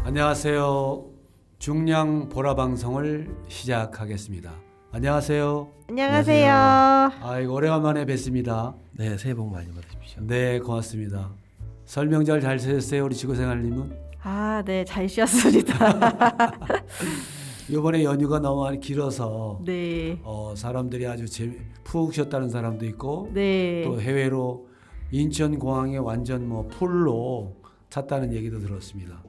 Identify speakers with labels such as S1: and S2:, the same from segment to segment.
S1: 안녕하세요. 중량 보라 방송을 시작하겠습니다. 안녕하세요.
S2: 안녕하세요.
S1: 아이고 오래간만에 뵙습니다.
S3: 네, 새해 복 많이 받으십시오.
S1: 네, 고맙습니다. 설 명절 잘 지냈어요, 우리 지구생활님은?
S2: 네, 잘 쉬었습니다.
S1: 이번에 연휴가 너무 많이 길어서
S2: 네.
S1: 사람들이 아주 푹 쉬었다는 사람도 있고
S2: 네.
S1: 또 해외로 인천공항에 완전 풀로 찼다는 얘기도 들었습니다.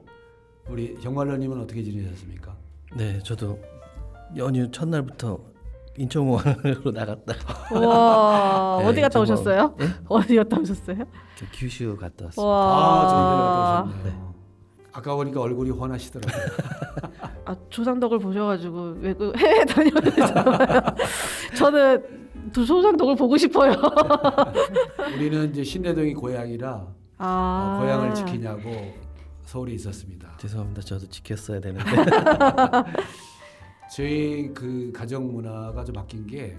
S1: 우리 정말로님은 어떻게 지내셨습니까?
S3: 네, 저도 연휴 첫날부터 인천공항으로 나갔다가
S2: 와,
S3: 네,
S2: 어디 갔다
S3: 인천공항.
S2: 오셨어요?
S3: 네?
S2: 어디 갔다 오셨어요?
S3: 규슈 갔다 왔습니다.
S2: 와.
S1: 좋은 데를 가셨네요. 아까 보니까 얼굴이 훤하시더라고요.
S2: 조상덕을 보셔가지고 해외 다녀오셨잖아요. 저는 조상덕을 보고 싶어요.
S1: 우리는 이제 신내동이 고향이라 고향을 지키냐고 서울에 있었습니다.
S3: 죄송합니다. 저도 지켰어야 되는데.
S1: 저희 그 가정 문화가 좀 바뀐 게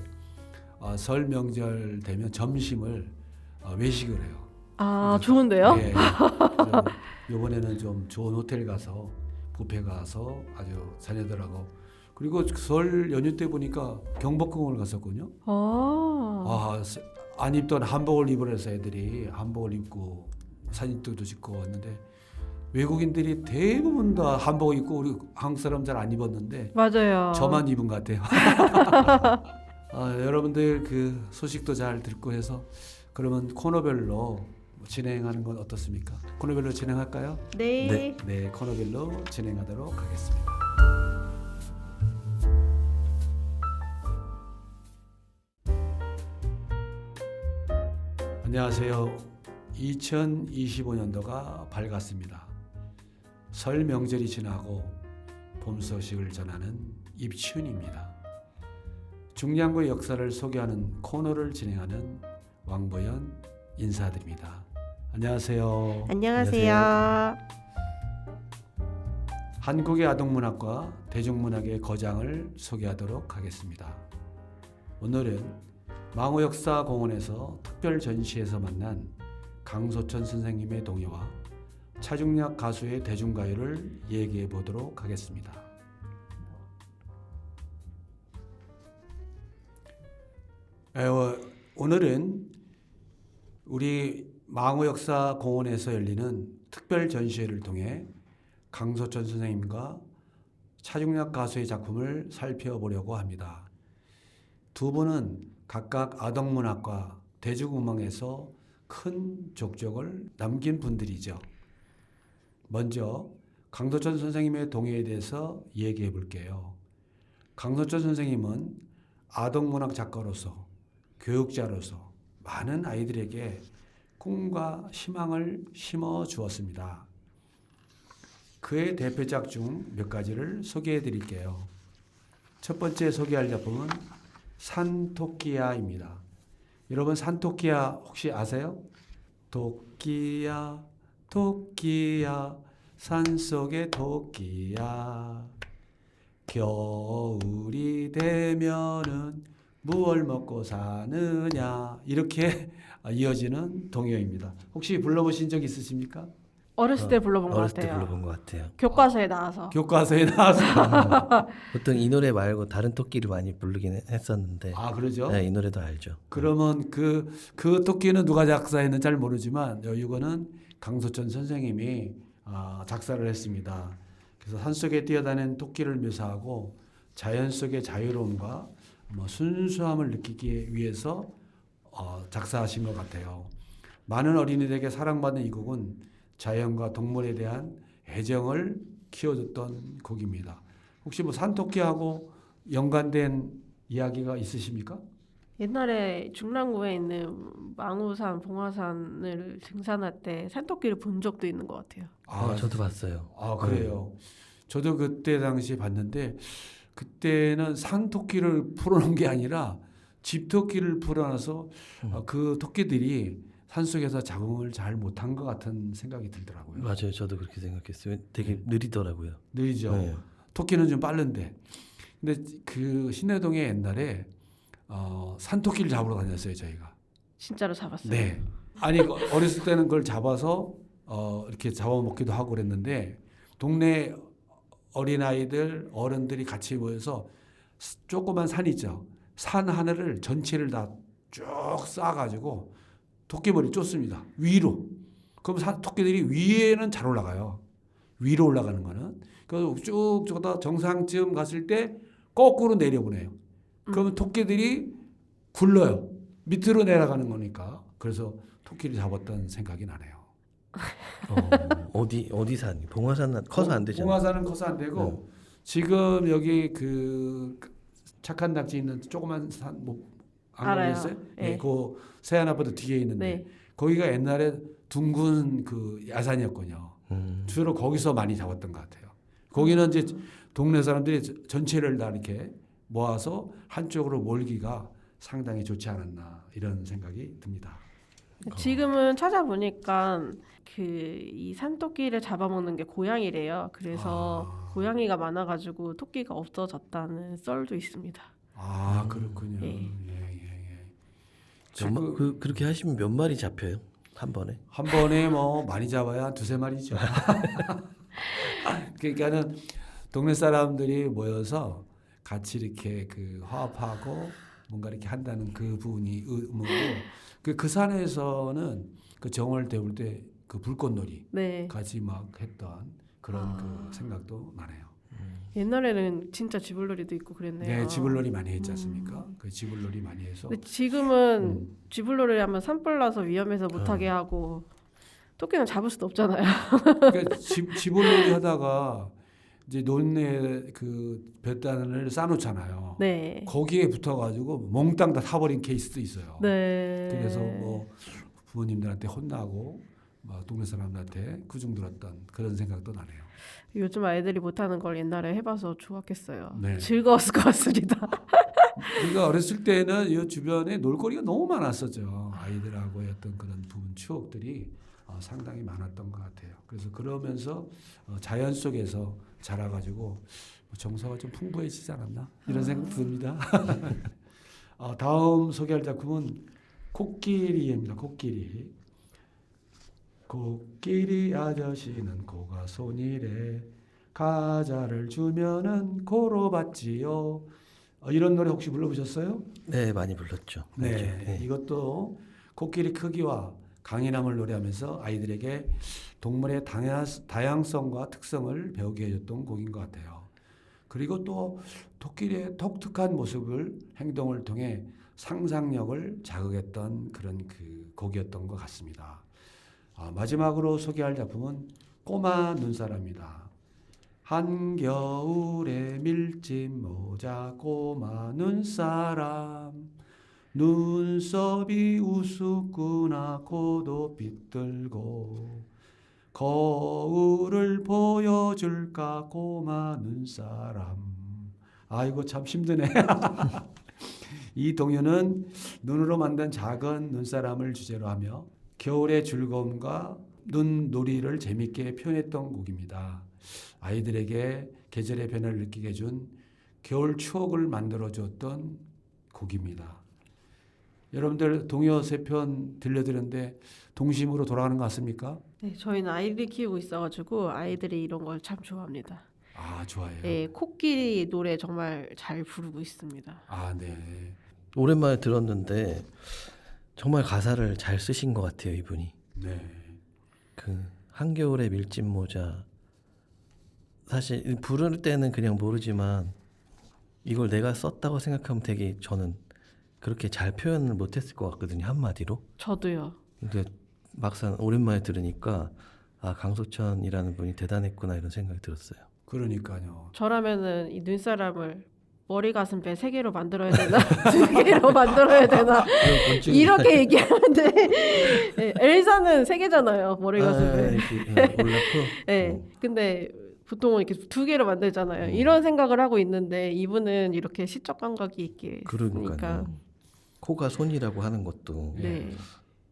S1: 설 명절 되면 점심을 외식을 해요.
S2: 좋은데요?
S1: 네. 이번에는 좀 좋은 호텔 가서 뷔페 가서 아주 자녀들하고 그리고 설 연휴 때 보니까 경복궁을 갔었군요. 안 입던 한복을 입으래서 애들이 한복을 입고 사진도 찍고 왔는데 외국인들이 대부분 다 한복 입고 우리 한국 사람 잘 안 입었는데
S2: 맞아요.
S1: 저만 입은 것 같아요. 여러분들 그 소식도 잘 듣고 해서 그러면 코너별로 진행하는 건 어떻습니까? 코너별로 진행할까요?
S2: 네.
S1: 네, 코너별로 진행하도록 하겠습니다. 안녕하세요. 2025년도가 밝았습니다. 설 명절이 지나고 봄 소식을 전하는 입춘입니다. 중량구의 역사를 소개하는 코너를 진행하는 왕보연 인사드립니다. 안녕하세요.
S2: 안녕하세요.
S1: 한국의 아동문학과 대중문학의 거장을 소개하도록 하겠습니다. 오늘은 망우역사공원에서 특별 전시에서 만난 강소천 선생님의 동요와 차중약 가수의 대중가요를 얘기해 보도록 하겠습니다. 오늘은 우리 망우역사공원에서 열리는 특별 전시회를 통해 강소천 선생님과 차중약 가수의 작품을 살펴보려고 합니다. 두 분은 각각 아동문학과 대중음악에서 큰 족적을 남긴 분들이죠. 먼저 강소천 선생님의 동요에 대해서 얘기해 볼게요. 강소천 선생님은 아동문학 작가로서 교육자로서 많은 아이들에게 꿈과 희망을 심어 주었습니다. 그의 대표작 중 몇 가지를 소개해 드릴게요. 첫 번째 소개할 작품은 산토끼야입니다. 여러분 산토끼야 혹시 아세요? 토끼야 토끼야 산속의 토끼야 겨울이 되면은 무얼 먹고 사느냐 이렇게 이어지는 동요입니다. 혹시 불러보신 적 있으십니까?
S2: 어렸을 때 불러본 것
S3: 어렸을 때
S2: 같아요.
S3: 불러본 것 같아요.
S2: 교과서에 나와서.
S1: 교과서에 나와서
S3: 보통 이 노래 말고 다른 토끼를 많이 부르긴 했었는데.
S1: 그러죠?
S3: 네, 이 노래도 알죠.
S1: 그러면 그 토끼는 누가 작사했는지 잘 모르지만 이거는 강소천 선생님이 작사를 했습니다. 그래서 산속에 뛰어다니는 토끼를 묘사하고 자연 속의 자유로움과 순수함을 느끼기 위해서 작사하신 것 같아요. 많은 어린이들에게 사랑받는 이 곡은 자연과 동물에 대한 애정을 키워줬던 곡입니다. 혹시 산토끼하고 연관된 이야기가 있으십니까?
S2: 옛날에 중랑구에 있는 망우산, 봉화산을 등산할 때 산토끼를 본 적도 있는 것 같아요.
S3: 저도 봤어요.
S1: 그래요. 저도 그때 당시 봤는데 그때는 산토끼를 풀어놓은 게 아니라 집토끼를 풀어놔서 그 토끼들이 산속에서 적응을 잘 못한 것 같은 생각이 들더라고요.
S3: 맞아요. 저도 그렇게 생각했어요. 되게 느리더라고요.
S1: 느리죠.
S3: 네.
S1: 토끼는 좀 빠른데. 근데 그 신내동에 옛날에 산토끼를 잡으러 다녔어요, 저희가.
S2: 진짜로 잡았어요.
S1: 네. 아니 어렸을 때는 그걸 잡아서 이렇게 잡아먹기도 하고 그랬는데 동네 어린아이들 어른들이 같이 모여서 조그만 산 있죠. 산 하늘을 전체를 다 쭉 쌓아가지고 토끼머리 쫓습니다. 위로. 그럼 토끼들이 위에는 잘 올라가요. 위로 올라가는 거는. 그래서 쭉쭉 다 정상쯤 갔을 때 거꾸로 내려보내요. 그러면 토끼들이 굴러요. 밑으로 내려가는 거니까. 그래서 토끼를 잡았던 생각이 나네요.
S3: 어디 산이? 봉화산 커서 안 되잖아요.
S1: 봉화산은 커서 안 되고 지금 여기 그 착한 낙지 있는 조그만 산 뭐 안
S2: 알아요.
S1: 가보셨어요?
S2: 네.
S1: 네, 그 세안 아파트 뒤에 있는데
S2: 네.
S1: 거기가 옛날에 둥근 그 야산이었군요.
S3: 음.
S1: 주로 거기서 많이 잡았던 것 같아요. 거기는 이제 동네 사람들이 전체를 다 이렇게 모아서 한쪽으로 몰기가 상당히 좋지 않았나 이런 생각이 듭니다.
S2: 지금은 찾아보니까 그 이 산토끼를 잡아먹는 게 고양이래요. 그래서 고양이가 많아가지고 토끼가 없어졌다는 썰도 있습니다.
S1: 아 그렇군요.
S2: 네.
S1: 예.
S3: 그렇게 하시면 몇 마리 잡혀요? 한 번에?
S1: 한 번에 뭐 많이 잡아야 두세 마리죠. 그러니까는 동네 사람들이 모여서 같이 이렇게 그 화합하고 뭔가 이렇게 한다는 그 부분이 의무고 그 산에서는 그 정월 때울 때 그 불꽃놀이
S2: 네.
S1: 같이 막 했던 그런 그 생각도 나네요.
S2: 옛날에는 진짜 지불놀이도 있고 그랬네요.
S1: 네, 지불놀이 많이 했지 않습니까? 그 지불놀이 많이 해서
S2: 근데 지금은 지불놀이를 하면 산불 나서 위험해서 못하게 하고 토끼는 잡을 수도 없잖아요.
S1: 그러니까 지불놀이 하다가 이제 논에 그 볕단을 쌓아놓잖아요.
S2: 네.
S1: 거기에 붙어가지고 몽땅 다 타버린 케이스도 있어요.
S2: 네.
S1: 그래서 뭐 부모님들한테 혼나고 막 동네 사람들한테 구중 들었던 그런 생각도 나네요.
S2: 요즘 아이들이 못하는 걸 옛날에 해봐서 좋았겠어요.
S1: 네.
S2: 즐거웠을 것 같습니다.
S1: 우리가 어렸을 때는 이 주변에 놀거리가 너무 많았었죠. 아이들하고의 어떤 그런 부분 추억들이 상당히 많았던 것 같아요. 그래서 그러면서 자연 속에서 자라가지고 정서가 좀 풍부해지지 않았나 이런 생각 듭니다. 다음 소개할 작품은 코끼리입니다. 코끼리. 코끼리 아저씨는 코가 손이래 과자를 주면은 코로 받지요. 이런 노래 혹시 불러보셨어요?
S3: 네, 많이 불렀죠.
S1: 네,
S3: 알죠. 네.
S1: 이것도 코끼리 크기와 강인함을 노래하면서 아이들에게 동물의 다양성과 특성을 배우게 해줬던 곡인 것 같아요. 그리고 또 토끼리의 독특한 모습을 행동을 통해 상상력을 자극했던 그런 그 곡이었던 것 같습니다. 마지막으로 소개할 작품은 꼬마 눈사람입니다. 한겨울에 밀짚 모자 꼬마 눈사람 눈썹이 우습구나 코도 빗들고 거울을 보여줄까 꼬마 눈사람. 아이고 참 힘드네. 이 동요는 눈으로 만든 작은 눈사람을 주제로 하며 겨울의 즐거움과 눈놀이를 재밌게 표현했던 곡입니다. 아이들에게 계절의 변화를 느끼게 해준 겨울 추억을 만들어 주었던 곡입니다. 여러분들 동요 세 편 들려드렸는데 동심으로 돌아가는 것 같습니까?
S2: 네, 저희는 아이를 키우고 있어가지고 아이들이 이런 걸 참 좋아합니다.
S1: 아 좋아해요.
S2: 네, 코끼리 노래 정말 잘 부르고 있습니다.
S1: 아 네.
S3: 오랜만에 들었는데 정말 가사를 잘 쓰신 것 같아요, 이분이.
S1: 네.
S3: 그 한겨울의 밀짚 모자 사실 부를 때는 그냥 모르지만 이걸 내가 썼다고 생각하면 되게 저는 그렇게 잘 표현을 못했을 것 같거든요, 한마디로.
S2: 저도요.
S3: 근데 막상 오랜만에 들으니까 아, 강소천이라는 분이 대단했구나 이런 생각이 들었어요.
S1: 그러니까요.
S2: 저라면은 이 눈사람을 머리 가슴 배 3개로 만들어야 되나 2개로 만들어야 되나 이렇게 얘기하는데 네, 엘사는 3개잖아요 머리 가슴 배.
S3: 올라프.
S2: 네, 근데 보통은 이렇게 2개로 만들잖아요. 이런 생각을 하고 있는데 이분은 이렇게 시적 감각이 있게
S3: 그러니까요.
S2: 했으니까.
S3: 코가 손이라고 하는 것도
S2: 네,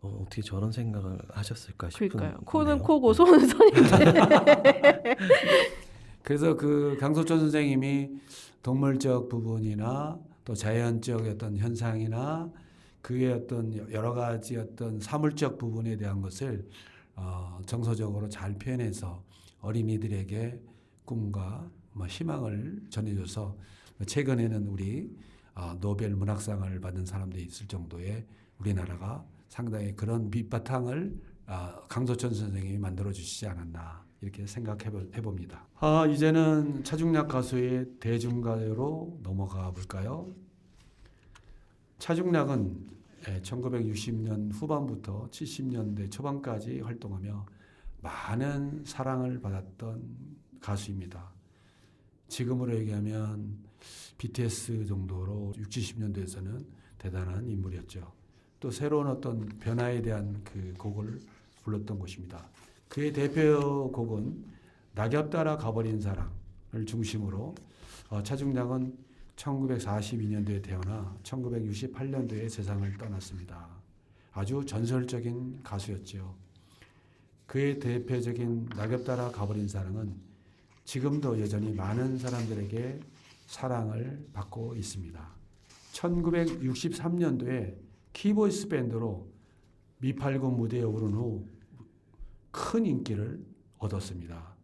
S3: 어떻게 저런 생각을 하셨을까 싶은.
S2: 그러니까요. 코는 코고 손은 손인데.
S1: 그래서 그 강소천 선생님이 동물적 부분이나 또 자연적 어떤 현상이나 그의 어떤 여러 가지 어떤 사물적 부분에 대한 것을 정서적으로 잘 표현해서 어린이들에게 꿈과 희망을 전해줘서 최근에는 우리 노벨 문학상을 받은 사람들이 있을 정도의 우리나라가 상당히 그런 밑바탕을 강소천 선생님이 만들어 주시지 않았나 이렇게 생각해 봅니다. 이제는 차중락 가수의 대중가요로 넘어가 볼까요? 차중락은 1960년 후반부터 70년대 초반까지 활동하며 많은 사랑을 받았던 가수입니다. 지금으로 얘기하면 BTS 정도로 60, 70년대에서는 대단한 인물이었죠. 또 새로운 어떤 변화에 대한 그 곡을 불렀던 곳입니다. 그의 대표곡은 낙엽 따라 가버린 사랑을 중심으로 차중락은 1942년도에 태어나 1968년도에 세상을 떠났습니다. 아주 전설적인 가수였죠. 그의 대표적인 낙엽 따라 가버린 사랑은 지금도 여전히 많은 사람들에게 사랑을 받고 있습니다. 1963년도에 키보이스 밴드로 미팔군 무대에 오른 후 큰 인기를 얻었습니다.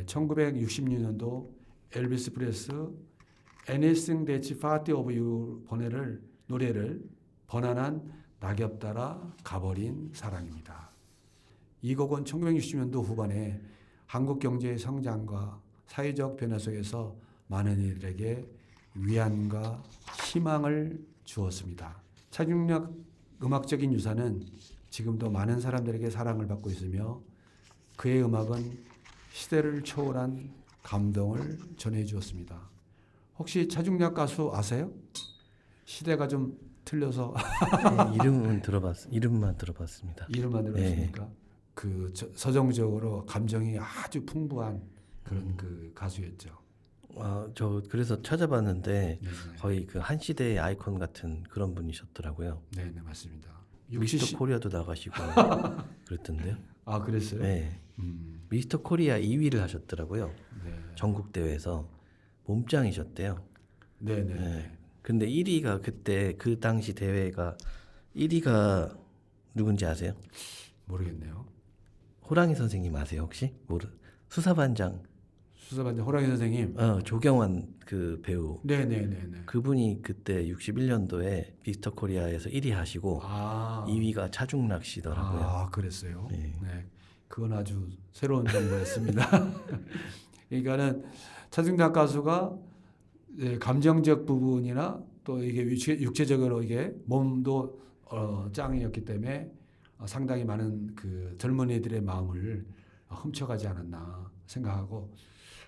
S1: 1966년도 엘비스 프레스 Anything That's Part of You 노래를 번안한 낙엽 따라 가버린 사랑입니다. 이 곡은 1960년도 후반에 한국 경제의 성장과 사회적 변화 속에서 많은 이들에게 위안과 희망을 주었습니다. 차중락 음악적인 유산은 지금도 많은 사람들에게 사랑을 받고 있으며 그의 음악은 시대를 초월한 감동을 전해 주었습니다. 혹시 차중락 가수 아세요? 시대가 좀 틀려서
S3: 이름만 들어봤습니다.
S1: 이름만 들었습니까?
S3: 네.
S1: 그 서정적으로 감정이 아주 풍부한 그런 그 가수였죠.
S3: 저 그래서 찾아봤는데
S1: 네네.
S3: 거의 그 한 시대의 아이콘 같은 그런 분이셨더라고요.
S1: 네, 맞습니다.
S3: 미스터 코리아도 나가시고 그랬던데요.
S1: 그랬어요?
S3: 네. 미스터 코리아 2위를 하셨더라고요.
S1: 네.
S3: 전국 대회에서 몸짱이셨대요.
S1: 네.
S3: 네. 근데 1위가 그때 그 당시 대회가 1위가 누군지 아세요?
S1: 모르겠네요.
S3: 호랑이 선생님 아세요 혹시? 수사반장
S1: 호랑이 선생님.
S3: 조경환 그 배우.
S1: 네.
S3: 그분이 그때 61년도에 미스터 코리아에서 1위 하시고 2위가 차중락 씨더라고요.
S1: 그랬어요.
S3: 네.
S1: 네. 그건 아주 새로운 정보였습니다. 그러니까는 차중락 가수가 감정적 부분이나 또 이게 육체적으로 이게 몸도 짱이었기 때문에 상당히 많은 그 젊은이들의 마음을 훔쳐가지 않았나 생각하고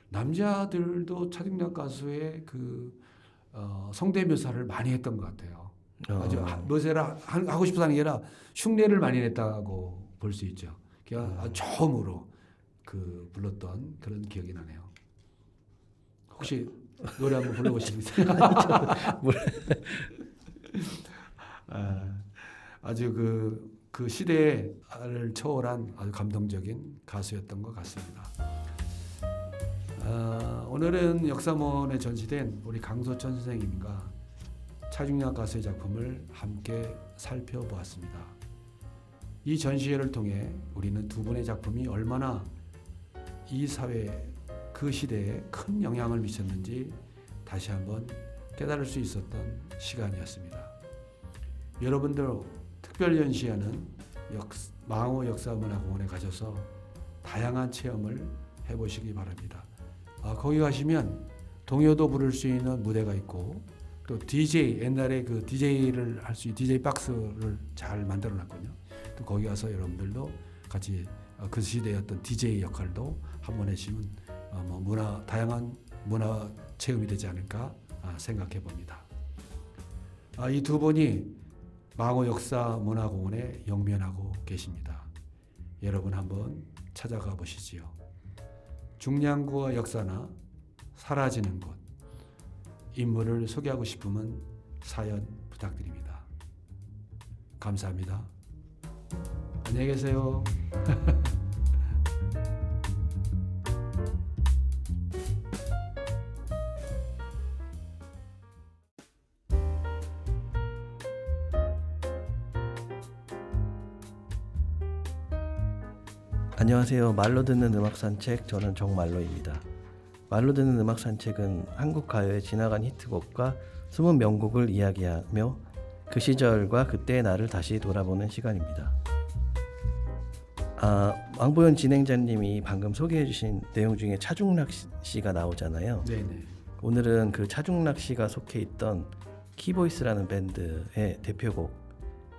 S1: 남자들도 차중락 가수의 그 성대묘사를 많이 했던 것 같아요. 아주 묘사를 하고 싶어서 하는 게 아니라 흉내를 많이 냈다고 볼 수 있죠. 그러니까 처음으로 그 불렀던 그런 기억이 나네요. 혹시 노래 한번 불러보시겠어요? 아주 그 시대를 초월한 아주 감동적인 가수였던 것 같습니다. 오늘은 역사문에 전시된 우리 강소천 선생님과 차중락 가수의 작품을 함께 살펴보았습니다. 이 전시회를 통해 우리는 두 분의 작품이 얼마나 이 사회 그 시대에 큰 영향을 미쳤는지 다시 한번 깨달을 수 있었던 시간이었습니다. 여러분들 특별 전시회는 망호 역사문화공원에 가셔서 다양한 체험을 해보시기 바랍니다. 거기 가시면 동요도 부를 수 있는 무대가 있고 또 DJ 옛날에 그 DJ를 할 수 있는 DJ 박스를 잘 만들어 놨거든요. 또 거기 가서 여러분들도 같이 그 시대의 어떤 DJ 역할도 한번 해주시면 다양한 문화 체험이 되지 않을까 생각해 봅니다. 이 두 분이 망호 역사문화공원에 영면하고 계십니다. 여러분 한번 찾아가 보시지요. 중량구와 역사나 사라지는 곳, 인물을 소개하고 싶으면 사연 부탁드립니다. 감사합니다. 안녕히 계세요.
S3: 안녕하세요. 말로 듣는 음악 산책, 저는 정말로입니다. 말로 듣는 음악 산책은 한국 가요의 지나간 히트곡과 숨은 명곡을 이야기하며 그 시절과 그때의 나를 다시 돌아보는 시간입니다. 왕보현 진행자님이 방금 소개해주신 내용 중에 차중락 씨가 나오잖아요.
S1: 네네.
S3: 오늘은 그 차중락 씨가 속해 있던 키보이스라는 밴드의 대표곡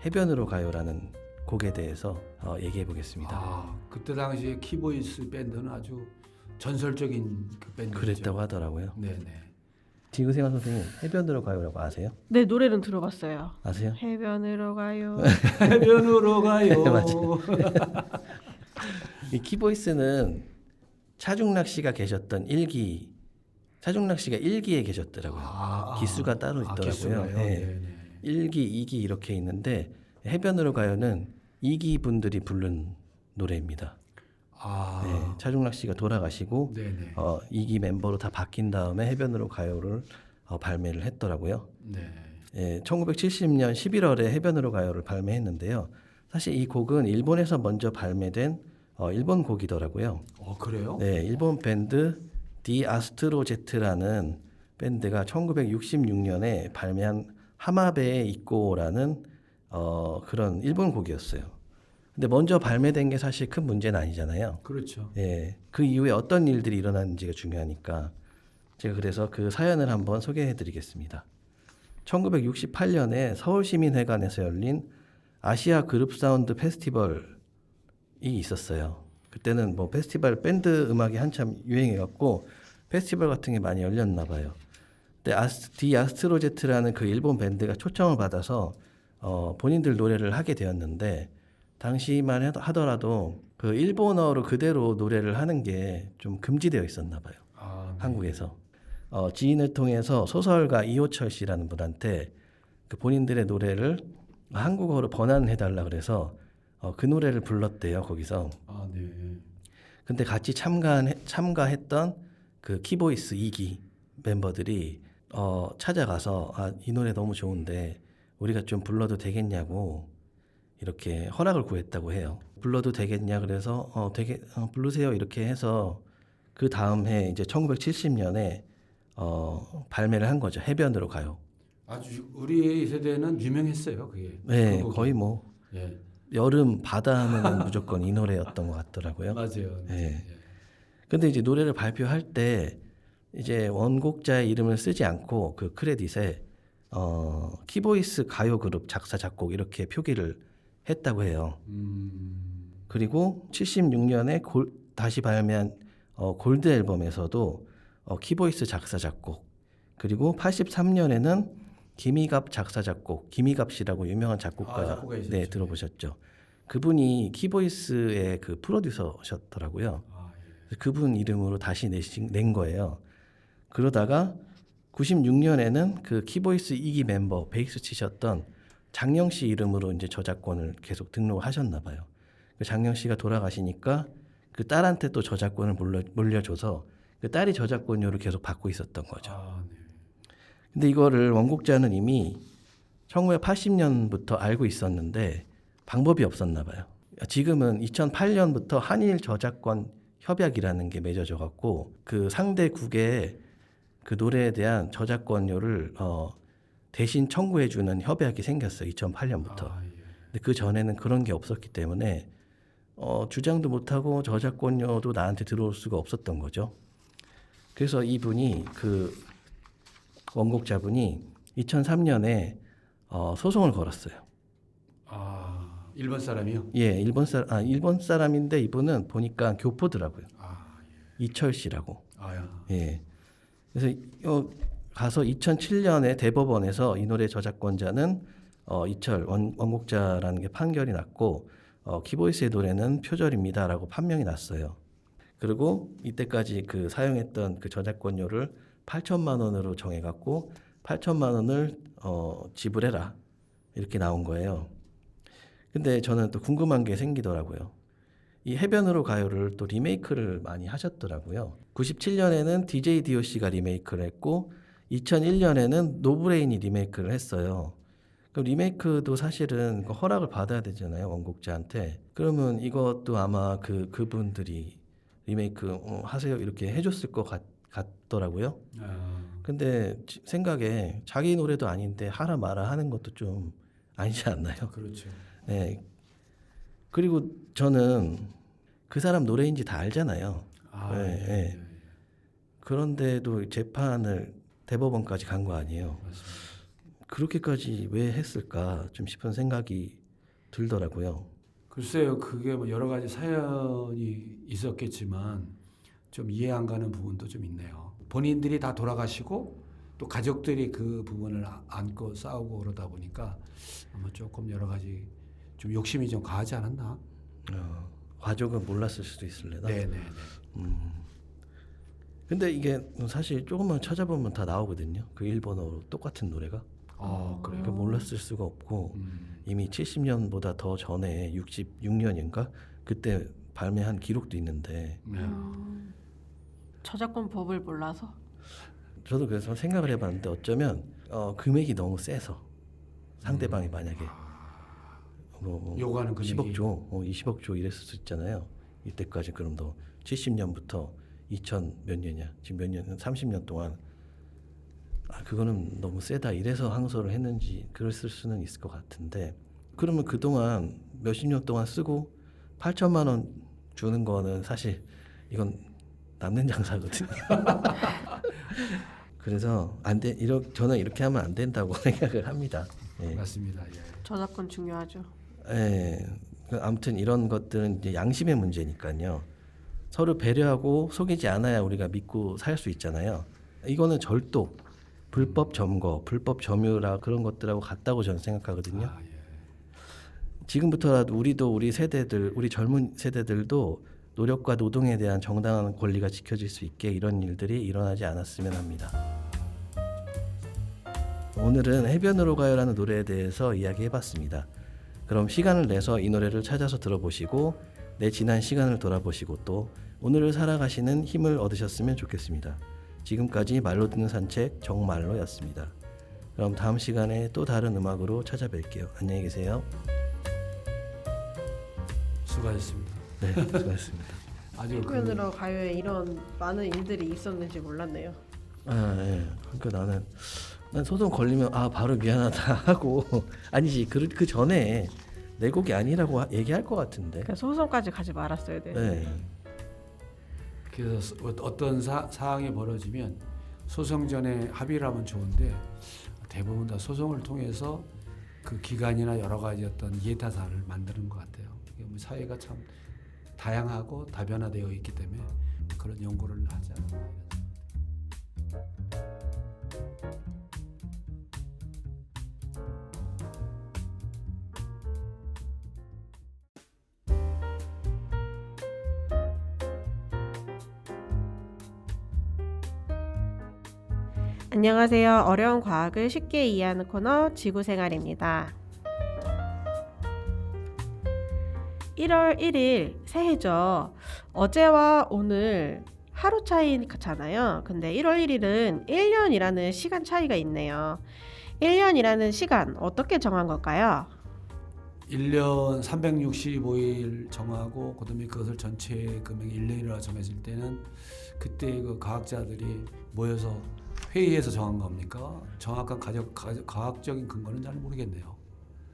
S3: 해변으로 가요라는 곡에 대해서 얘기해 보겠습니다.
S1: 그때 당시에 키보이스 밴드는 아주 전설적인 그 밴드죠.
S3: 그랬다고 하더라고요.
S1: 네네.
S3: 지구생활 선생님, 해변으로 가요라고 아세요?
S2: 네, 노래는 들어봤어요.
S3: 아세요?
S2: 해변으로 가요.
S1: 해변으로 가요.
S3: 맞아요. 이 키보이스는 차중락 씨가 계셨던 차중락 씨가 1기에 계셨더라고요. 기수가 따로 있더라고요.
S1: 기수가요?
S3: 네.
S1: 네네.
S3: 1기, 2기 이렇게 있는데 해변으로 가요는 2기 분들이 부른 노래입니다. 네, 차중락 씨가 돌아가시고
S1: 네네.
S3: 2기 멤버로 다 바뀐 다음에 해변으로 가요를 발매를 했더라고요.
S1: 네.
S3: 1970년 11월에 해변으로 가요를 발매했는데요. 사실 이 곡은 일본에서 먼저 발매된 일본 곡이더라고요.
S1: 그래요?
S3: 네, 일본 밴드 디 아스트로제트라는 밴드가 1966년에 발매한 하마베에 이꼬라는 그런 일본 곡이었어요. 근데 먼저 발매된 게 사실 큰 문제는 아니잖아요.
S1: 그렇죠.
S3: 예, 그 이후에 어떤 일들이 일어났는지가 중요하니까 제가 그래서 그 사연을 한번 소개해드리겠습니다. 1968년에 서울시민회관에서 열린 아시아 그룹 사운드 페스티벌이 있었어요. 그때는 뭐 페스티벌 밴드 음악이 한참 유행해갖고 페스티벌 같은 게 많이 열렸나 봐요. 근데 디 아스트로제트라는 그 일본 밴드가 초청을 받아서 본인들 노래를 하게 되었는데 당시만 하더라도 그 일본어로 그대로 노래를 하는 게 좀 금지되어 있었나 봐요.
S1: 네.
S3: 한국에서. 지인을 통해서 소설가 이호철 씨라는 분한테 그 본인들의 노래를 한국어로 번안해달라 그래서 그 노래를 불렀대요, 거기서.
S1: 네.
S3: 근데 같이 참가했던 그 키보이스 2기 멤버들이 찾아가서 이 노래 너무 좋은데 우리가 좀 불러도 되겠냐고 이렇게 허락을 구했다고 해요. 불러도 되겠냐 그래서 부르세요 이렇게 해서 그 다음 해 이제 1970년에 발매를 한 거죠. 해변으로 가요.
S1: 아주 우리 세대는 유명했어요, 그게.
S3: 네,
S1: 그 곡이.
S3: 거의 뭐
S1: 예.
S3: 여름 바다 하면은 무조건 이 노래였던 것 같더라고요.
S1: 맞아요.
S3: 네. 근데 이제 노래를 발표할 때 이제 원곡자의 이름을 쓰지 않고 그 크레딧에 키보이스 가요 그룹 작사 작곡 이렇게 표기를 했다고 해요. 그리고 76년에 다시 발매한 골드 앨범에서도 키보이스 작사 작곡, 그리고 83년에는 김희갑 작사 작곡, 김희갑 씨라고 유명한 작곡가
S1: 작곡가 있었죠.
S3: 네, 들어보셨죠? 그분이 키보이스의 그 프로듀서셨더라고요. 그분 이름으로 다시 낸 거예요. 그러다가 96년에는 그 키보이스 2기 멤버 베이스 치셨던 장영 씨 이름으로 이제 저작권을 계속 등록하셨나 봐요. 장영 씨가 돌아가시니까 그 딸한테 또 저작권을 물려줘서 그 딸이 저작권료를 계속 받고 있었던 거죠.
S1: 네.
S3: 근데 이거를 원곡자는 이미 1980년부터 알고 있었는데 방법이 없었나 봐요. 지금은 2008년부터 한일 저작권 협약이라는 게 맺어져 갖고 그 상대국에 그 노래에 대한 저작권료를 대신 청구해주는 협약이 생겼어요. 2008년부터. 근데 그 전에는 그런 게 없었기 때문에 주장도 못하고 저작권료도 나한테 들어올 수가 없었던 거죠. 그래서 이분이 그 원곡자분이 2003년에 소송을 걸었어요.
S1: 일본 사람이요?
S3: 예, 일본 사람인데 이분은 보니까 교포더라고요.
S1: 예.
S3: 이철 씨라고.
S1: 예.
S3: 예. 그래서 가서 2007년에 대법원에서 이 노래 저작권자는 이철 원곡자라는 게 판결이 났고 키보이스의 노래는 표절입니다라고 판명이 났어요. 그리고 이때까지 그 사용했던 그 저작권료를 8천만 원으로 정해갖고 8천만 원을 지불해라 이렇게 나온 거예요. 근데 저는 또 궁금한 게 생기더라고요. 이 해변으로 가요를 또 리메이크를 많이 하셨더라고요. 97년에는 DJ DOC가 리메이크를 했고 2001년에는 노브레인이 리메이크를 했어요. 그 리메이크도 사실은 그 허락을 받아야 되잖아요, 원곡자한테. 그러면 이것도 아마 그분들이 리메이크 하세요 이렇게 해줬을 것 같더라고요. 근데 생각에 자기 노래도 아닌데 하라 마라 하는 것도 좀 아니지 않나요?
S1: 그렇죠.
S3: 네. 그리고 저는 그 사람 노래인지 다 알잖아요.
S1: 아,
S3: 네,
S1: 예,
S3: 네.
S1: 예, 예.
S3: 그런데도 재판을 대법원까지 간 거 아니에요.
S1: 맞습니다.
S3: 그렇게까지 왜 했을까 좀 싶은 생각이 들더라고요.
S1: 글쎄요, 그게 뭐 여러 가지 사연이 있었겠지만 좀 이해 안 가는 부분도 좀 있네요. 본인들이 다 돌아가시고 또 가족들이 그 부분을 안고 싸우고 그러다 보니까 아마 조금 여러 가지 좀 욕심이 좀 가하지 않았나?
S3: 가족은 몰랐을 수도 있을래나.
S1: 네네네.
S3: 근데 이게 사실 조금만 찾아보면 다 나오거든요. 그 일본어로 똑같은 노래가.
S1: 그래요.
S3: 그러니까 몰랐을 수가 없고 이미 70년보다 더 전에 66년인가 그때 발매한 기록도 있는데
S1: 네.
S2: 저작권 법을 몰라서.
S3: 저도 그래서 생각을 해봤는데 어쩌면 금액이 너무 세서 상대방이 만약에 뭐
S1: 요구하는 금액이
S3: 10억 조, 20억 조 이랬을 수 있잖아요. 이때까지 그럼 너 70년부터 2000 몇 년이야? 지금 몇 년? 30년 동안 그거는 너무 세다 이래서 항소를 했는지 그랬을 수는 있을 것 같은데 그러면 그동안 몇십 년 동안 쓰고 8천만 원 주는 거는 사실 이건 남는 장사거든요. 그래서 안 돼. 저는 이렇게 하면 안 된다고 생각을 합니다. 예.
S1: 맞습니다. 예.
S2: 저작권 중요하죠.
S3: 예. 아무튼 이런 것들은 이제 양심의 문제니까요. 서로 배려하고 속이지 않아야 우리가 믿고 살 수 있잖아요. 이거는 절도, 불법 점거, 불법 점유라 그런 것들하고 같다고 저는 생각하거든요.
S1: 아, 예.
S3: 지금부터라도 우리도 우리 세대들, 우리 젊은 세대들도 노력과 노동에 대한 정당한 권리가 지켜질 수 있게 이런 일들이 일어나지 않았으면 합니다. 오늘은 해변으로 가요라는 노래에 대해서 이야기해봤습니다. 그럼 시간을 내서 이 노래를 찾아서 들어보시고 내 지난 시간을 돌아보시고 또 오늘을 살아가시는 힘을 얻으셨으면 좋겠습니다. 지금까지 말로 듣는 산책 정말로였습니다. 그럼 다음 시간에 또 다른 음악으로 찾아뵐게요. 안녕히 계세요.
S1: 수고하셨습니다.
S3: 네, 수고하셨습니다.
S1: 아주
S2: 해변으로 가요에 이런 많은 일들이 있었는지 몰랐네요.
S3: 예. 그러니까 난 소송 걸리면 바로 미안하다 하고 아니지 그 전에 내 곡이 아니라고 얘기할 것 같은데.
S2: 그러니까 소송까지 가지 말았어야 돼.
S3: 네.
S1: 그래서 어떤 사항이 벌어지면 소송 전에 합의를 하면 좋은데 대부분 다 소송을 통해서 그 기간이나 여러 가지 어떤 이해타산을 만드는 것 같아요. 이게 뭐 사회가 참 다양하고 다변화되어 있기 때문에 그런 연구를 하지 않나.
S2: 안녕하세요. 어려운 과학을 쉽게 이해하는 코너 지구생활입니다. 1월 1일 새해죠. 어제와 오늘 하루 차이잖아요. 근데 1월 1일은 1년이라는 시간 차이가 있네요. 1년이라는 시간 어떻게 정한 걸까요?
S1: 1년 365일 정하고 그다음에 그것을 전체 금액 1년이라고 정했을 때는 그때 그 과학자들이 모여서 회의에서 정한 겁니까? 정확한 과학적인 근거는 잘 모르겠네요.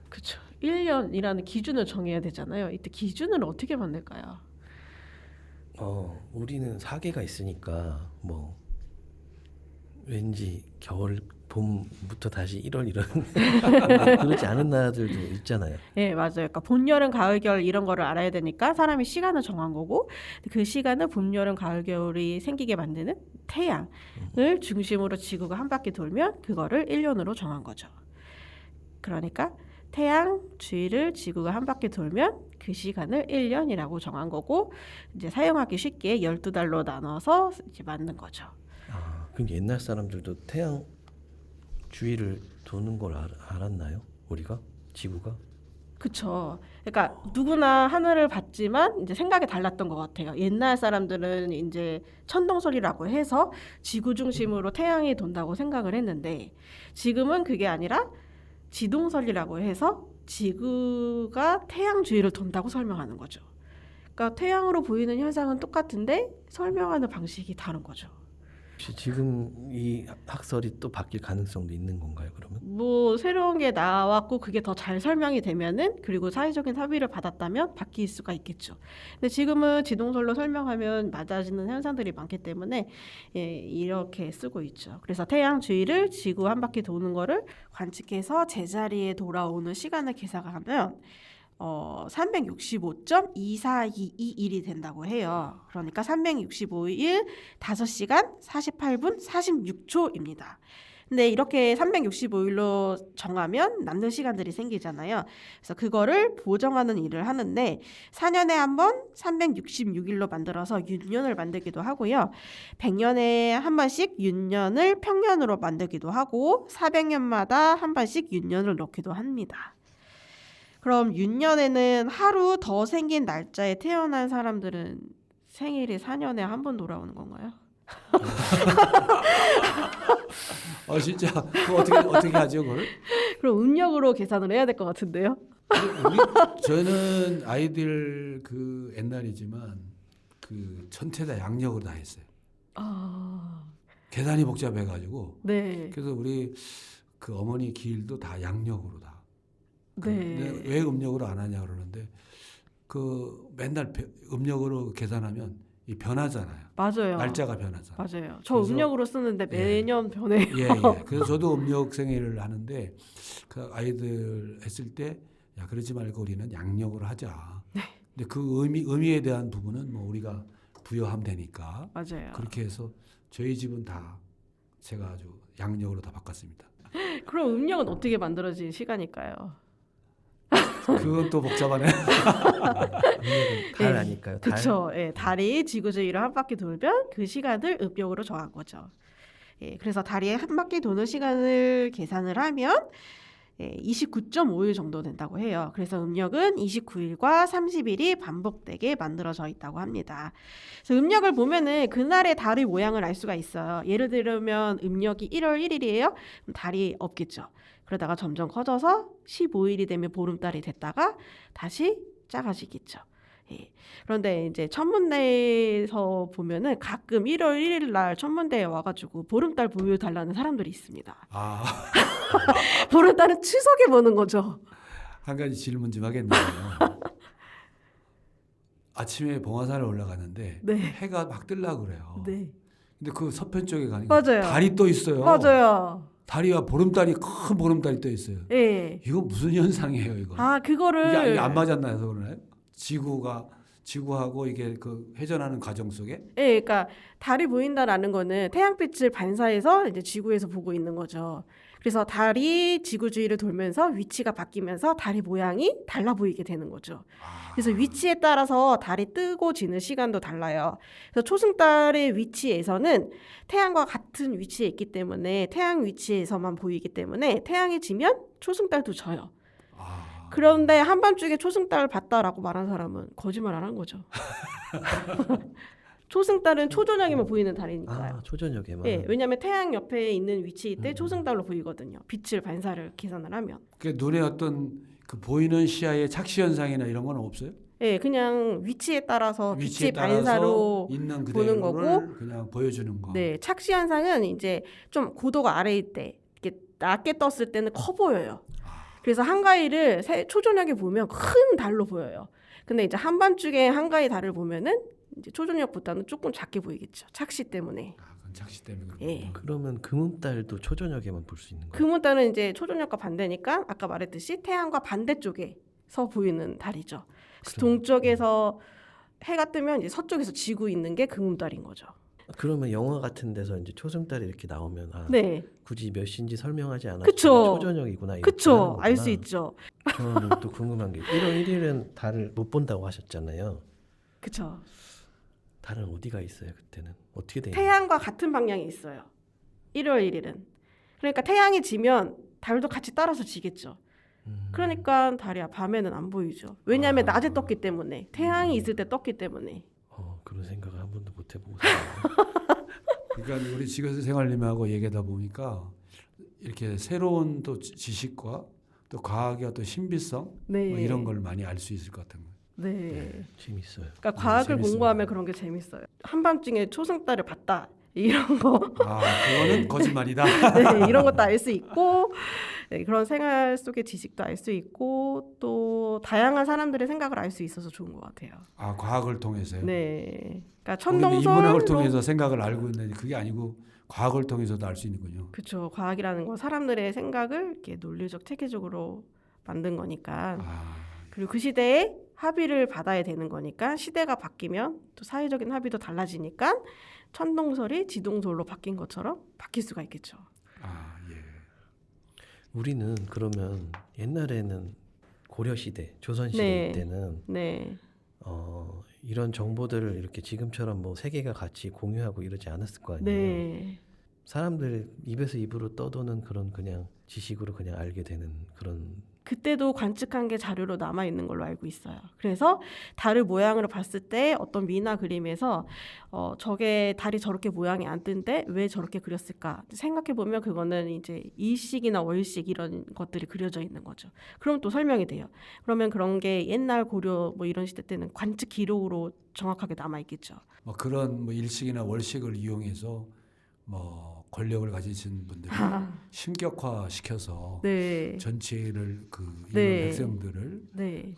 S2: 그렇죠. 1년이라는 기준을 정해야 되잖아요. 이때 기준을 어떻게 만들까요?
S3: 우리는 사계가 있으니까 뭐 왠지 겨울 봄부터 다시 1월 이런 그렇지 않은 나라들도 있잖아요.
S2: 네, 맞아요. 그러니까 봄, 여름, 가을, 겨울 이런 거를 알아야 되니까 사람이 시간을 정한 거고 그 시간은 봄, 여름, 가을, 겨울이 생기게 만드는 태양을 중심으로 지구가 한 바퀴 돌면 그거를 1년으로 정한 거죠. 그러니까 태양 주위를 지구가 한 바퀴 돌면 그 시간을 1년이라고 정한 거고 이제 사용하기 쉽게 12달로 나눠서 이제 만든 거죠.
S3: 그럼 옛날 사람들도 태양 주위를 도는 걸 알았나요? 우리가? 지구가?
S2: 그쵸. 그러니까 누구나 하늘을 봤지만 이제 생각이 달랐던 것 같아요. 옛날 사람들은 이제 천동설이라고 해서 지구 중심으로 태양이 돈다고 생각을 했는데 지금은 그게 아니라 지동설이라고 해서 지구가 태양 주위를 돈다고 설명하는 거죠. 그러니까 태양으로 보이는 현상은 똑같은데 설명하는 방식이 다른 거죠.
S3: 혹시 지금 이 학설이 또 바뀔 가능성도 있는 건가요? 그러면?
S2: 뭐 새로운 게 나왔고 그게 더 잘 설명이 되면은 그리고 사회적인 합의를 받았다면 바뀔 수가 있겠죠. 근데 지금은 지동설로 설명하면 맞아지는 현상들이 많기 때문에 이렇게 쓰고 있죠. 그래서 태양 주위를 지구 한 바퀴 도는 거를 관측해서 제자리에 돌아오는 시간을 계산하면 365.2422일이 된다고 해요. 그러니까 365일 5시간 48분 46초입니다. 근데 이렇게 365일로 정하면 남는 시간들이 생기잖아요. 그래서 그거를 보정하는 일을 하는데 4년에 한 번 366일로 만들어서 윤년을 만들기도 하고요. 100년에 한 번씩 윤년을 평년으로 만들기도 하고 400년마다 한 번씩 윤년을 넣기도 합니다. 그럼 윤년에는 하루 더 생긴 날짜에 태어난 사람들은 생일이 4년에 한 번 돌아오는 건가요?
S1: 진짜 그거 어떻게 하죠, 그걸?
S2: 그럼 음력으로 계산을 해야 될 것 같은데요?
S1: 저는 아이들 그 옛날이지만 그 전체 다 양력으로 다 했어요. 계산이 복잡해가지고.
S2: 네.
S1: 그래서 우리 그 어머니 기일도 다 양력으로 다.
S2: 네.
S1: 왜 음력으로 안 하냐 그러는데 그 맨날 음력으로 계산하면 이 변하잖아요.
S2: 맞아요.
S1: 날짜가 변하잖아요.
S2: 맞아요. 저
S1: 그래서,
S2: 음력으로 쓰는데 매년 변해요.
S1: 예. 그래서 저도 음력 생일을 하는데 그 아이들 했을 때 야 그러지 말고 우리는 양력으로 하자.
S2: 네.
S1: 근데 그 의미에 대한 부분은 뭐 우리가 부여하면 되니까.
S2: 맞아요.
S1: 그렇게 해서 저희 집은 다 제가 아주 양력으로 다 바꿨습니다.
S2: 그럼 음력은 어떻게 만들어진 시간일까요?
S1: 그건 또 복잡하네.
S3: 달 아닐까요? 달?
S2: 그렇죠. 예, 달이 지구 주위를 한 바퀴 돌면 그 시간을 음력으로 정한 거죠. 예, 그래서 달이 한 바퀴 도는 시간을 계산을 하면 29.5일 정도 된다고 해요. 그래서 음력은 29일과 30일이 반복되게 만들어져 있다고 합니다. 그래서 음력을 보면은 그날의 달의 모양을 알 수가 있어요. 예를 들면 음력이 1월 1일이에요. 그럼 달이 없겠죠. 그러다가 점점 커져서 15일이 되면 보름달이 됐다가 다시 작아지겠죠. 예. 그런데 이제 천문대에서 보면은 가끔 1월 1일 날 천문대에 와가지고 보름달 보여달라는 사람들이 있습니다. 보름달은 추석에 보는 거죠.
S1: 한 가지 질문 좀 하겠네요. 아침에 봉화산에 올라가는데
S2: 네.
S1: 해가 막 뜨려고 그래요.
S2: 네.
S1: 근데 그 서편 쪽에 가니까
S2: 맞아요.
S1: 달이 떠 있어요.
S2: 맞아요.
S1: 달이와 보름달이 큰 보름달이 떠 있어요.
S2: 예.
S1: 이거 무슨 현상이에요, 이거?
S2: 그거를
S1: 이게 안 맞았나요, 해서 그러나요? 지구하고 이게 그 회전하는 과정 속에?
S2: 예, 그러니까 달이 보인다라는 거는 태양빛을 반사해서 이제 지구에서 보고 있는 거죠. 그래서 달이 지구 주위를 돌면서 위치가 바뀌면서 달의 모양이 달라 보이게 되는 거죠. 그래서 위치에 따라서 달이 뜨고 지는 시간도 달라요. 그래서 초승달의 위치에서는 태양과 같은 위치에 있기 때문에 태양 위치에서만 보이기 때문에 태양이 지면 초승달도 져요. 그런데 한밤중에 초승달을 봤다라고 말한 사람은 거짓말 안 한 거죠. 초승달은 초저녁에만 보이는 달이니까요.
S3: 초저녁에만.
S2: 예, 왜냐하면 태양 옆에 있는 위치일 때 초승달로 보이거든요. 빛을 반사를 계산을 하면.
S1: 그 눈에 어떤 그 보이는 시야의 착시 현상이나 이런 건 없어요?
S2: 예, 그냥 위치에 따라서
S1: 위치에
S2: 빛이
S1: 따라서
S2: 반사로
S1: 있는
S2: 보는
S1: 그대로를
S2: 거고,
S1: 그냥 보여주는 거.
S2: 네, 착시 현상은 이제 좀 고도가 아래일 때, 이렇게 낮게 떴을 때는 커 보여요. 그래서 한가위를 초저녁에 보면 큰 달로 보여요. 근데 이제 한밤중에 한가위 달을 보면은 이제 초저녁보다는 조금 작게 보이겠죠. 착시 때문에.
S1: 그건 착시 때문에 그런
S2: 예.
S1: 거구나.
S3: 그러면 금음달도 초저녁에만 볼 수 있는 거예요?
S2: 금음달은 이제 초저녁과 반대니까 아까 말했듯이 태양과 반대쪽에서 보이는 달이죠. 그래서 동쪽에서 해가 뜨면 이제 서쪽에서 지구 있는 게 금음달인 거죠.
S3: 그러면 영화 같은 데서 이제 초승달이 이렇게 나오면
S2: 네.
S3: 굳이 몇 시인지 설명하지 않아도
S2: 그쵸.
S3: 초저녁이구나.
S2: 그쵸. 알 수 있죠.
S3: 저는 또 궁금한 게 1월 1일은 달을 못 본다고 하셨잖아요.
S2: 그쵸.
S3: 달은 어디가 있어요 그때는? 어떻게 돼요?
S2: 태양과 같은 방향에 있어요. 1월 1일은. 그러니까 태양이 지면 달도 같이 따라서 지겠죠. 그러니까 달이 밤에는 안 보이죠. 왜냐하면 낮에 떴기 때문에. 태양이 있을 때 떴기 때문에.
S3: 그런 생각을 한 번도 못 해보고 있어요.
S1: 그러니까 우리 지구에서 생활님하고 얘기하다 보니까 이렇게 새로운 또 지식과 또 과학의 어떤 신비성
S2: 네.
S1: 뭐 이런 걸 많이 알 수 있을 것 같은 거예요.
S2: 네.
S3: 재밌어요.
S2: 그러니까 과학을
S1: 재밌습니다.
S2: 공부하면 그런 게 재밌어요. 한밤중에 초승달을 봤다. 이런 거.
S1: 아, 그거는 거짓말이다.
S2: 네, 이런 것도 알 수 있고 네, 그런 생활 속의 지식도 알 수 있고 또 다양한 사람들의 생각을 알 수 있어서 좋은 것 같아요.
S1: 아, 과학을 통해서요.
S2: 네, 그러니까
S1: 우리는 인문학을
S2: 천동설로
S1: 통해서 생각을 알고 있는데 그게 아니고 과학을 통해서도 알 수 있는군요.
S2: 그렇죠. 과학이라는 건 사람들의 생각을 이렇게 논리적 체계적으로 만든 거니까
S1: 아,
S2: 그리고 그 시대에 합의를 받아야 되는 거니까 시대가 바뀌면 또 사회적인 합의도 달라지니까 천동설이 지동설로 바뀐 것처럼 바뀔 수가 있겠죠.
S1: 아, 예.
S3: 우리는 그러면 옛날에는 고려 시대, 조선 시대
S2: 네.
S3: 때는
S2: 네,
S3: 이런 정보들을 이렇게 지금처럼 뭐 세계가 같이 공유하고 이러지 않았을 거 아니에요.
S2: 네,
S3: 사람들 입에서 입으로 떠도는 그런 그냥 지식으로 그냥 알게 되는 그런.
S2: 그때도 관측한 게 자료로 남아 있는 걸로 알고 있어요. 그래서 달을 모양으로 봤을 때 어떤 미나 그림에서 저게 달이 저렇게 모양이 안 뜬데 왜 저렇게 그렸을까 생각해 보면 그거는 이제 일식이나 월식 이런 것들이 그려져 있는 거죠. 그럼 또 설명이 돼요. 그러면 그런 게 옛날 고려 뭐 이런 시대 때는 관측 기록으로 정확하게 남아 있겠죠.
S1: 뭐 그런 뭐 일식이나 월식을 이용해서 뭐 권력을 가지신 분들이 신격화 시켜서
S2: 네,
S1: 전체를 그 일본
S2: 네.
S1: 백성들을
S2: 네,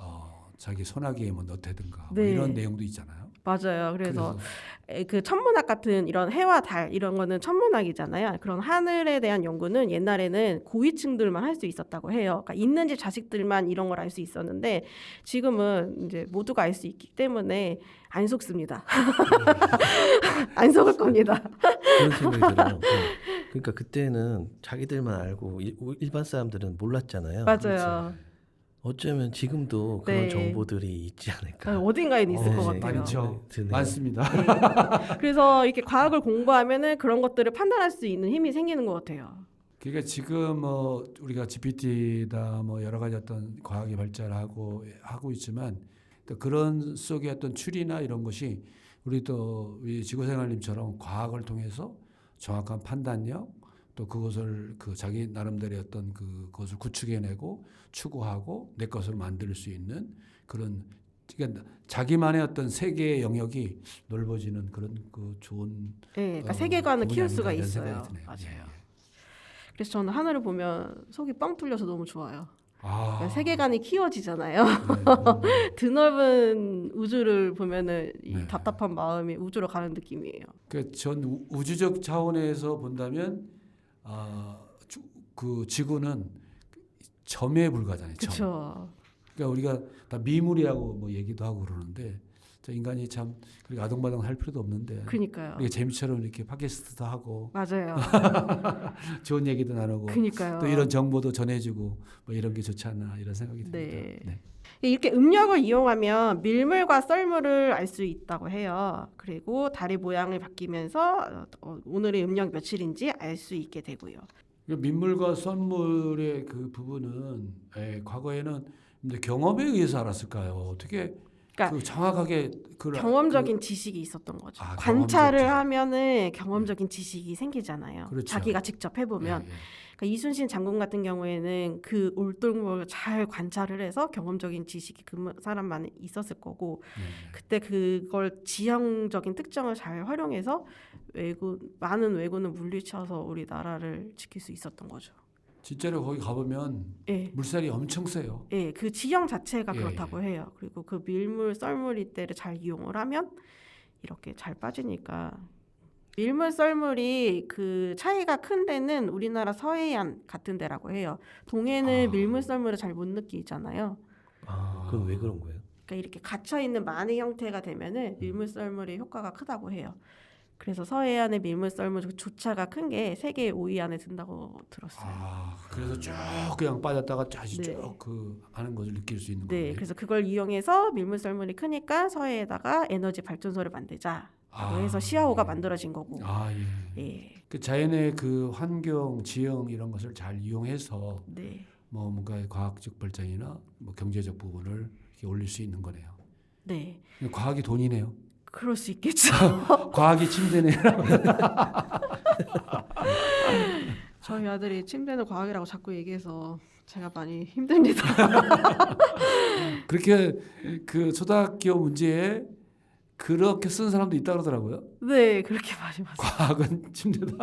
S1: 자기 손아귀에 뭐 넣다든가 뭐
S2: 네.
S1: 이런 내용도 있잖아요.
S2: 맞아요. 그래서 그 천문학 같은 이런 해와 달 이런 거는 천문학이잖아요. 그런 하늘에 대한 연구는 옛날에는 고위층들만 할 수 있었다고 해요. 그러니까 있는 집 자식들만 이런 걸 알 수 있었는데 지금은 이제 모두가 알 수 있기 때문에 안 속습니다. 안 속을 겁니다.
S3: 그런 생각이 들어요. 그러니까 그때는 자기들만 알고 일반 사람들은 몰랐잖아요.
S2: 맞아요.
S3: 어쩌면 지금도 그런
S2: 네.
S3: 정보들이 있지 않을까.
S2: 어딘가에 있을
S3: 네.
S2: 것 같아요.
S1: 많죠.
S3: 드네요.
S1: 많습니다.
S2: 그래서 이렇게 과학을 공부하면은 그런 것들을 판단할 수 있는 힘이 생기는 것 같아요.
S1: 그러니까 지금 뭐 우리가 GPT다 뭐 여러 가지 어떤 과학이 발달하고 있지만 또 그런 속의 어떤 추리나 이런 것이 우리 지구생활님처럼 과학을 통해서 정확한 판단력 또 그것을 그 자기 나름대로의 어떤 그것을 구축해내고 추구하고 내 것으로 만들 수 있는 그런 그러니까 자기만의 어떤 세계의 영역이 넓어지는 그런 그 좋은
S2: 네, 그러니까 세계관을
S1: 부분이
S2: 키울
S1: 아닌가
S2: 수가
S1: 이런
S2: 있어요.
S1: 생각이 드네요.
S2: 맞아요.
S1: 예, 예.
S2: 그래서 저는 하늘을 보면 속이 뻥 뚫려서 너무 좋아요.
S1: 아,
S2: 그러니까 세계관이 키워지잖아요.
S1: 네.
S2: 드넓은 우주를 보면은 이
S1: 네.
S2: 답답한 마음이 우주로 가는 느낌이에요.
S1: 전 우주적 차원에서 본다면 그 지구는 점에 불과하잖아요. 점.
S2: 그렇죠.
S1: 그러니까 우리가 다 미물이라고 뭐 얘기도 하고 그러는데 저 인간이 참 그렇게 아동바동 할 필요도 없는데
S2: 그니까요.
S1: 우리가 재미처럼 이렇게 팟캐스트도 하고
S2: 맞아요.
S1: 좋은 얘기도 나누고
S2: 그니까요.
S1: 또 이런 정보도 전해주고 뭐 이런 게 좋지 않나 이런 생각이 듭니다.
S2: 네.
S1: 네.
S2: 이렇게 음력을 이용하면 밀물과 썰물을 알 수 있다고 해요. 그리고 달의 모양이 바뀌면서 오늘의 음력 며칠인지 알 수 있게 되고요.
S1: 민물과 썰물의 그 부분은 과거에는 이제 경험에 의해서 알았을까요? 어떻게
S2: 그러니까
S1: 그 정확하게
S2: 경험적인 지식이 있었던 거죠.
S1: 아,
S2: 관찰을
S1: 경험적 지식.
S2: 하면은 경험적인 지식이 생기잖아요.
S1: 그렇죠.
S2: 자기가 직접 해보면.
S1: 예, 예.
S2: 그러니까 이순신 장군 같은 경우에는 그 올동을 잘 관찰을 해서 경험적인 지식이 그 사람만 있었을 거고
S1: 예.
S2: 그때 그걸 지형적인 특정을 잘 활용해서 많은 왜군을 물리쳐서 우리 나라를 지킬 수 있었던 거죠.
S1: 진짜로 거기 가보면
S2: 예.
S1: 물살이 엄청 세요.
S2: 예, 그 지형 자체가
S1: 예,
S2: 그렇다고 해요. 그리고 그 밀물, 썰물 이때를 잘 이용을 하면 이렇게 잘 빠지니까 밀물, 썰물이 그 차이가 큰 데는 우리나라 서해안 같은 데라고 해요. 동해는 밀물, 썰물을 잘 못 느끼잖아요.
S3: 그건 왜 그런 거예요?
S2: 그러니까 이렇게 갇혀 있는 만의 형태가 되면은 밀물, 썰물의 효과가 크다고 해요. 그래서 서해안의 밀물, 썰물 조차가 큰 게 세계 5위 안에 든다고 들었어요.
S1: 그래서 쭉 그냥 빠졌다가 다시
S2: 네.
S1: 쭉 그 하는 것을 느낄 수 있는
S2: 네,
S1: 거예요.
S2: 그래서 그걸 이용해서 밀물, 썰물이 크니까 서해에다가 에너지 발전소를 만들자. 그래서 시아호가 만들어진 거고.
S1: 예.
S2: 예.
S1: 그 자연의 그 환경, 지형 이런 것을 잘 이용해서
S2: 네.
S1: 뭐 뭔가 과학적 발전이나 뭐 경제적 부분을 이렇게 올릴 수 있는 거네요.
S2: 네.
S1: 과학이 돈이네요.
S2: 그럴 수 있겠죠.
S1: 과학이 침대네요.
S2: 저희 아들이 침대는 과학이라고 자꾸 얘기해서 제가 많이 힘듭니다.
S1: 그렇게 그 초등학교 문제에 그렇게 쓴 사람도 있다 그러더라고요.
S2: 네, 그렇게 많이 봤어요.
S1: 과학은 침대다.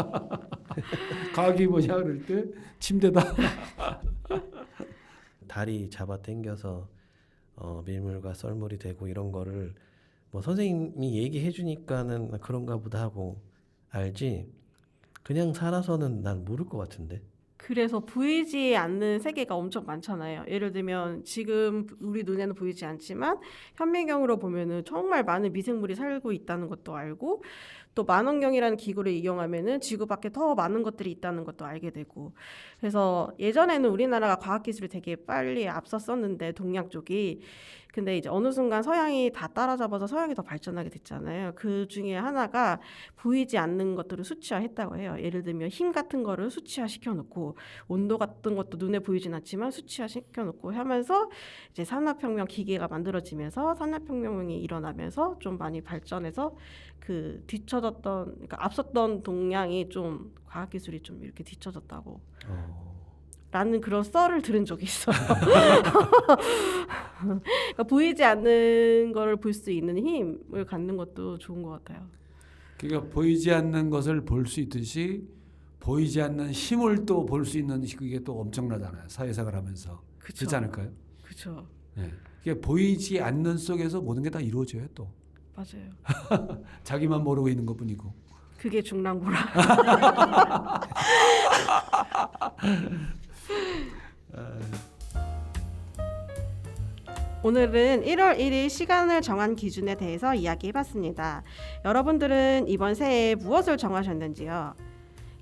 S1: 과학이 뭐냐 그럴 때 침대다.
S3: 다리 잡아 당겨서 밀물과 썰물이 되고 이런 거를 뭐 선생님이 얘기해 주니까는 그런가 보다 하고 알지 그냥 살아서는 난 모를 것 같은데.
S2: 그래서 보이지 않는 세계가 엄청 많잖아요. 예를 들면 지금 우리 눈에는 보이지 않지만 현미경으로 보면은 정말 많은 미생물이 살고 있다는 것도 알고 또 만원경이라는 기구를 이용하면은 지구 밖에 더 많은 것들이 있다는 것도 알게 되고 그래서 예전에는 우리나라가 과학기술이 되게 빨리 앞섰었는데 동양 쪽이 근데 이제 어느 순간 서양이 다 따라잡아서 서양이 더 발전하게 됐잖아요. 그 중에 하나가 보이지 않는 것들을 수치화했다고 해요. 예를 들면 힘 같은 거를 수치화시켜 놓고 온도 같은 것도 눈에 보이진 않지만 수치화시켜 놓고 하면서 이제 산업혁명 기계가 만들어지면서 산업혁명이 일어나면서 좀 많이 발전해서 그 뒤처졌던 그러니까 앞섰던 동양이 좀 과학기술이 좀 이렇게 뒤처졌다고 라는 그런 썰을 들은 적이 있어요. 그러니까 보이지 않는 거를 볼 수 있는 힘을 갖는 것도 좋은 것 같아요.
S1: 그러니까 보이지 않는 것을 볼 수 있듯이 보이지 않는 힘을 또 볼 수 있는 그게 또 엄청나잖아요. 사회생활 하면서.
S2: 그쵸.
S1: 그렇지 않을까요?
S2: 그렇죠.
S1: 네. 그게 보이지 않는 속에서 모든 게 다 이루어져요 또.
S2: 맞아요.
S1: 자기만 모르고 있는 것뿐이고.
S2: 그게 중랑보라. 오늘은 1월 1일 시간을 정한 기준에 대해서 이야기해봤습니다. 여러분들은 이번 새해에 무엇을 정하셨는지요?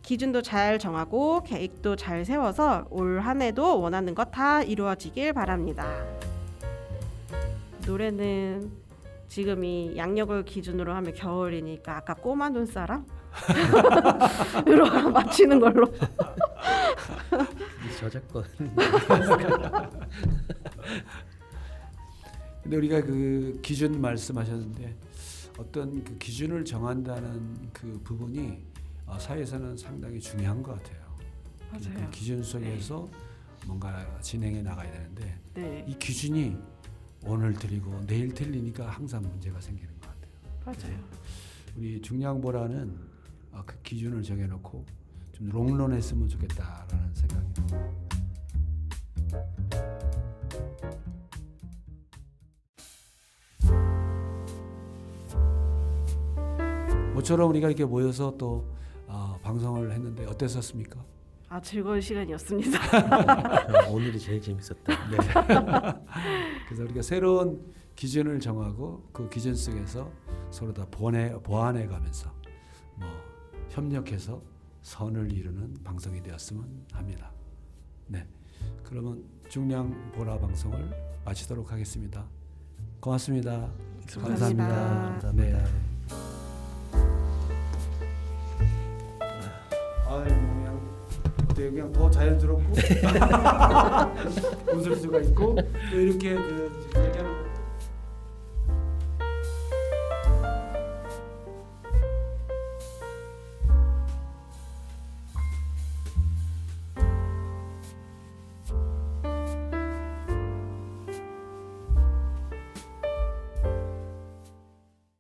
S2: 기준도 잘 정하고 계획도 잘 세워서 올 한 해도 원하는 것 다 이루어지길 바랍니다. 노래는 지금이 양력을 기준으로 하면 겨울이니까 아까 꼬마 눈사람? 으로 맞히는 걸로.
S3: 저작권.
S1: 근데 우리가 그 기준 말씀하셨는데 어떤 그 기준을 정한다는 그 부분이 사회에서는 상당히 중요한 것 같아요.
S2: 맞아요.
S1: 그 기준 속에서 뭔가 진행해 나가야 되는데
S2: 네,
S1: 이 기준이 오늘 틀리고 내일 틀리니까 항상 문제가 생기는 것 같아요.
S2: 맞아요.
S1: 우리 중량보라는 그 기준을 정해놓고 좀 롱런했으면 좋겠다라는 생각이 듭니다. 모처럼 우리가 이렇게 모여서 또 방송을 했는데 어땠었습니까?
S2: 아, 즐거운 시간이었습니다.
S3: 오늘이 제일 재밌었다.
S1: 네. 그래서 우리가 새로운 기준을 정하고 그 기준 속에서 서로 다 보완해가면서 뭐 협력해서 선을 이루는 방송이 되었으면 합니다. 네, 그러면 중량 보라 방송을 마치도록 하겠습니다. 고맙습니다.
S2: 감사합니다.
S3: 감사합니다.
S1: 네. 그냥 더 자연스럽고 웃을 수가 있고 또 이렇게